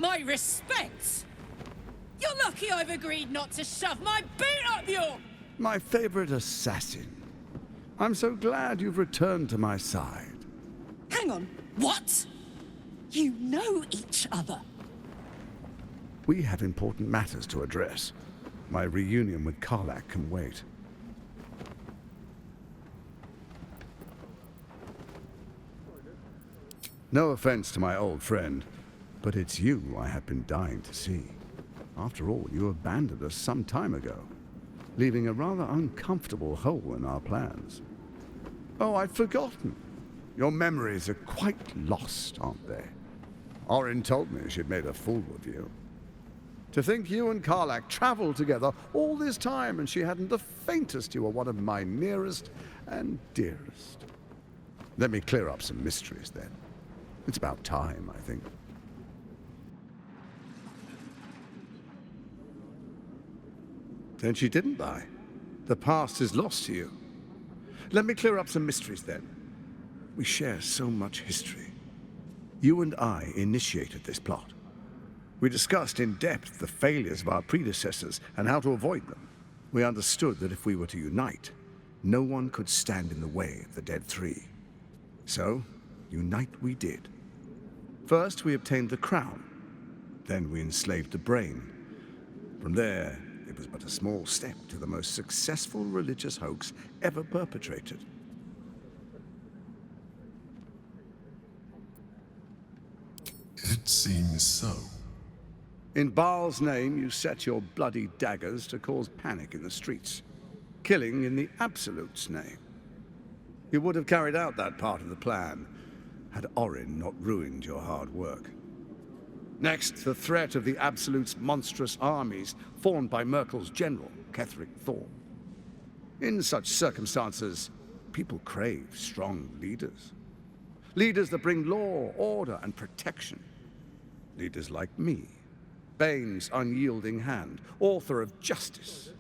My respects! You're lucky I've agreed not to shove my boot up your... My favorite assassin. I'm so glad you've returned to my side. Hang on, what? You know each other? We have important matters to address. My reunion with Karlach can wait. No offense to my old friend, but it's you I have been dying to see. After all, you abandoned us some time ago, leaving a rather uncomfortable hole in our plans. Oh, I'd forgotten. Your memories are quite lost, aren't they? Orin told me she'd made a fool of you. To think you and Karlach traveled together all this time and she hadn't the faintest you were one of my nearest and dearest. Let me clear up some mysteries then. It's about time, I think. Then she didn't die. The past is lost to you. Let me clear up some mysteries then. We share so much history. You and I initiated this plot. We discussed in depth the failures of our predecessors and how to avoid them. We understood that if we were to unite, no one could stand in the way of the Dead Three. So, unite we did. First, we obtained the crown. Then we enslaved the brain. From there, it was but a small step to the most successful religious hoax ever perpetrated. It seems so. In Baal's name, you set your bloody daggers to cause panic in the streets, killing in the Absolute's name. You would have carried out that part of the plan, had Orin not ruined your hard work. Next, the threat of the Absolute's monstrous armies formed by Merkel's general, Ketheric Thorm. In such circumstances, people crave strong leaders. Leaders that bring law, order, and protection. Leaders like me, Bane's unyielding hand, author of justice.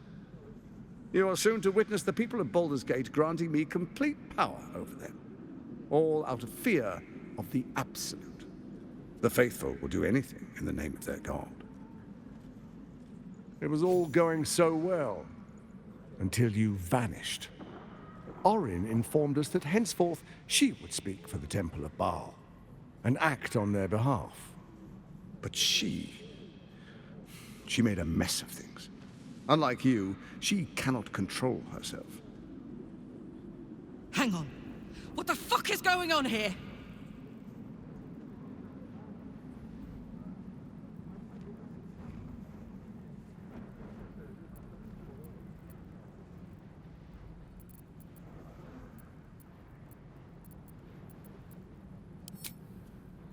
You are soon to witness the people of Baldur's Gate granting me complete power over them, all out of fear of the Absolute. The faithful will do anything in the name of their god. It was all going so well, until you vanished. Orin informed us that henceforth she would speak for the Temple of Baal, and act on their behalf. But she made a mess of things. Unlike you, she cannot control herself. Hang on. What the fuck is going on here?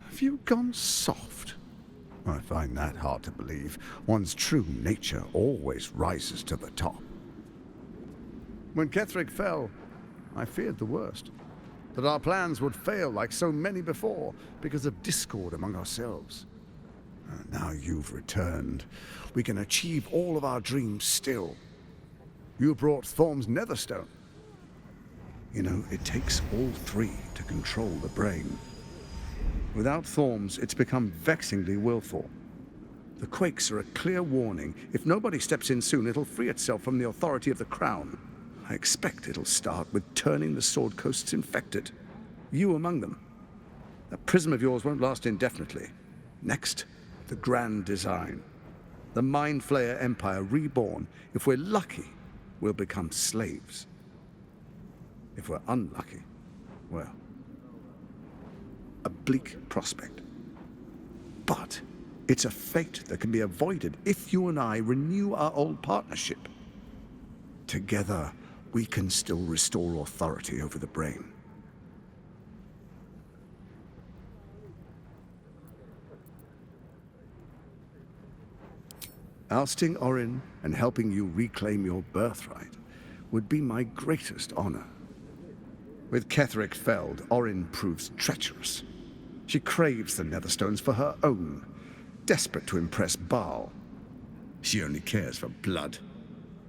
Have you gone soft? I find that hard to believe. One's true nature always rises to the top. When Ketheric fell, I feared the worst. That our plans would fail like so many before because of discord among ourselves. Now you've returned. We can achieve all of our dreams still. You brought Thorm's Netherstone. You know, it takes all three to control the brain. Without Thorm's, it's become vexingly willful. The quakes are a clear warning. If nobody steps in soon, it'll free itself from the authority of the Crown. I expect it'll start with turning the Sword Coasts infected. You among them. That prism of yours won't last indefinitely. Next, the grand design. The Mind Flayer Empire reborn. If we're lucky, we'll become slaves. If we're unlucky, well, a bleak prospect. But it's a fate that can be avoided if you and I renew our old partnership. Together, we can still restore authority over the brain. Ousting Orin and helping you reclaim your birthright would be my greatest honor. With Ketheric felled, Orin proves treacherous. She craves the Netherstones for her own, desperate to impress Baal. She only cares for blood,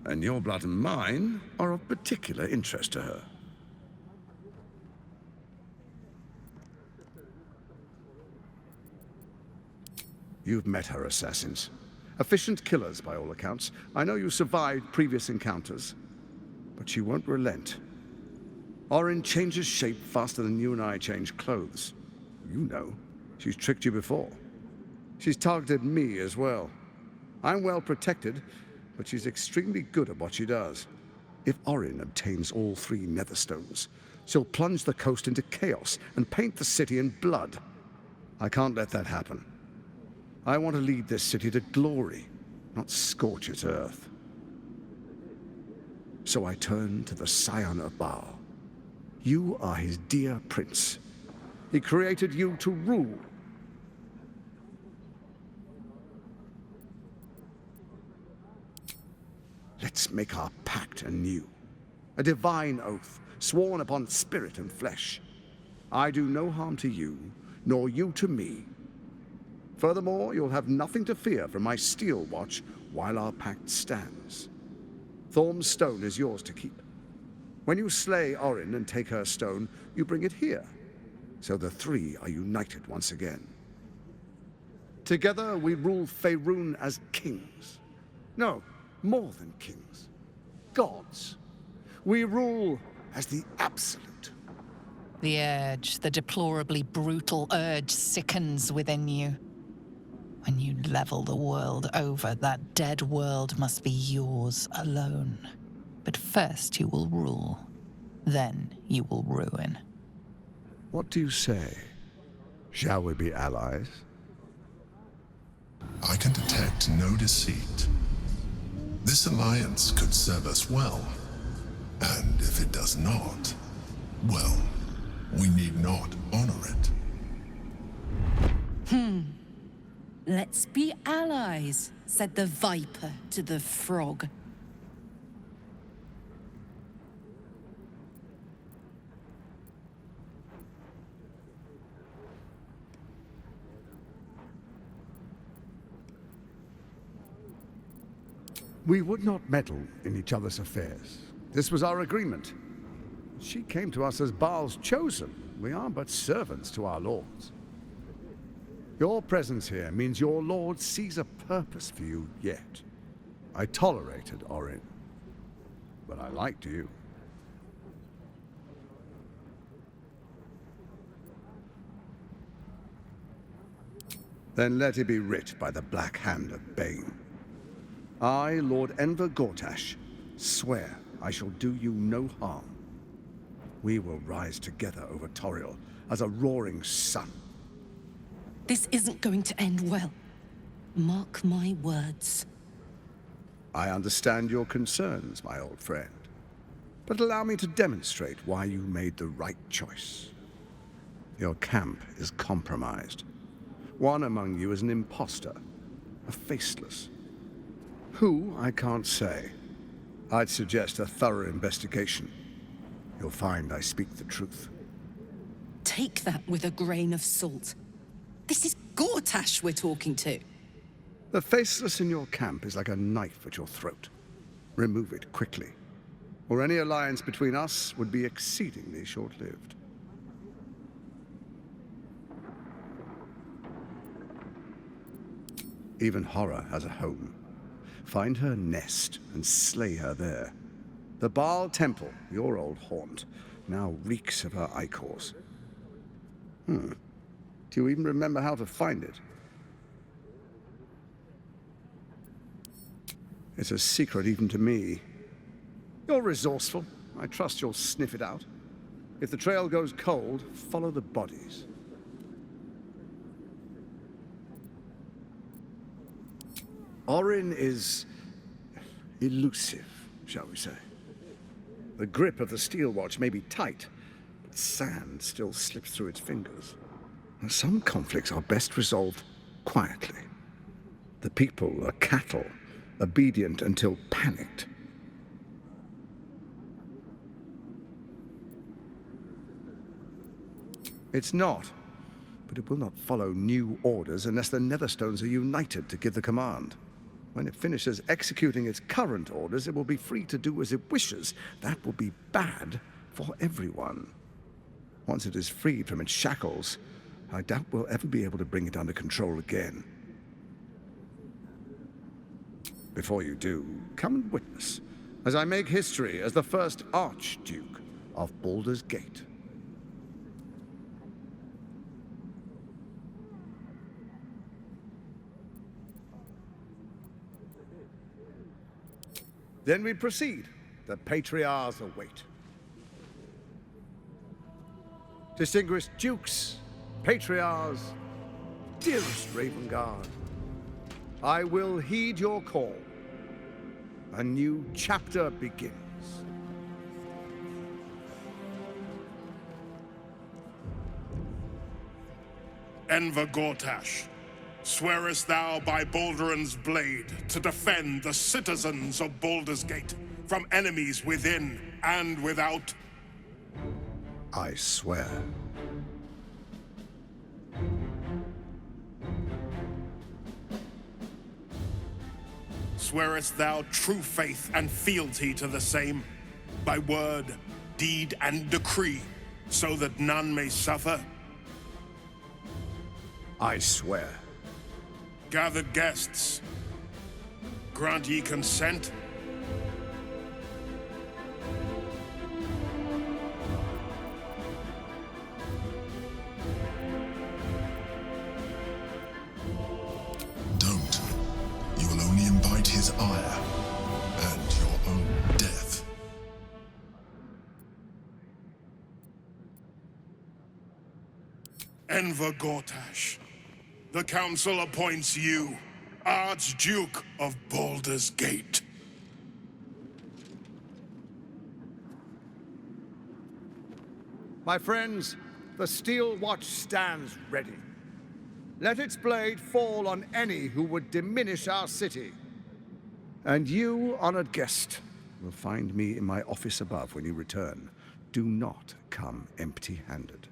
and your blood and mine are of particular interest to her. You've met her assassins. Efficient killers, by all accounts. I know you survived previous encounters, but she won't relent. Orin changes shape faster than you and I change clothes. You know, she's tricked you before. She's targeted me as well. I'm well protected, but she's extremely good at what she does. If Orin obtains all 3 Netherstones, she'll plunge the coast into chaos and paint the city in blood. I can't let that happen. I want to lead this city to glory, not scorch its earth. So I turn to the Scion of Baal. You are his dear prince. He created you to rule. Let's make our pact anew. A divine oath, sworn upon spirit and flesh. I do no harm to you, nor you to me. Furthermore, you'll have nothing to fear from my steel watch while our pact stands. Thorm's stone is yours to keep. When you slay Orin and take her stone, you bring it here, so the 3 are united once again. Together we rule Faerun as kings. No, more than kings. Gods. We rule as the absolute. The urge, the deplorably brutal urge sickens within you. When you level the world over, that dead world must be yours alone. But first you will rule. Then you will ruin. What do you say? Shall we be allies? I can detect no deceit. This alliance could serve us well. And if it does not, well, we need not honor it. Let's be allies, said the viper to the frog. We would not meddle in each other's affairs. This was our agreement. She came to us as Baal's chosen. We are but servants to our lords. Your presence here means your lord sees a purpose for you yet. I tolerated Orin, but I liked you. Then let it be writ by the black hand of Bane. I, Lord Enver Gortash, swear I shall do you no harm. We will rise together over Toriel as a roaring sun. This isn't going to end well. Mark my words. I understand your concerns, my old friend. But allow me to demonstrate why you made the right choice. Your camp is compromised. One among you is an imposter, a faceless. Who, I can't say. I'd suggest a thorough investigation. You'll find I speak the truth. Take that with a grain of salt. This is Gortash we're talking to. The faceless in your camp is like a knife at your throat. Remove it quickly, or any alliance between us would be exceedingly short-lived. Even horror has a home. Find her nest and slay her there. The Baal Temple, your old haunt, now reeks of her ichors. Do you even remember how to find it? It's a secret even to me. You're resourceful. I trust you'll sniff it out. If the trail goes cold, follow the bodies. Orin is elusive, shall we say. The grip of the steel watch may be tight, but sand still slips through its fingers. And some conflicts are best resolved quietly. The people are cattle, obedient until panicked. It's not, but it will not follow new orders unless the Netherstones are united to give the command. When it finishes executing its current orders, it will be free to do as it wishes. That will be bad for everyone. Once it is freed from its shackles, I doubt we'll ever be able to bring it under control again. Before you do, come and witness, as I make history as the first Archduke of Baldur's Gate. Then we proceed. The patriarchs await. Distinguished dukes, patriarchs, dearest Ravengard, I will heed your call. A new chapter begins. Enver Gortash, swearest thou by Balduran's blade to defend the citizens of Baldur's Gate from enemies within and without? I swear. Swearest thou true faith and fealty to the same, by word, deed, and decree, so that none may suffer? I swear. Gathered guests, grant ye consent? Don't. You will only invite his ire and your own death. Enver Gortash, the Council appoints you Archduke of Baldur's Gate. My friends, the steel watch stands ready. Let its blade fall on any who would diminish our city. And you, honored guest, will find me in my office above when you return. Do not come empty-handed.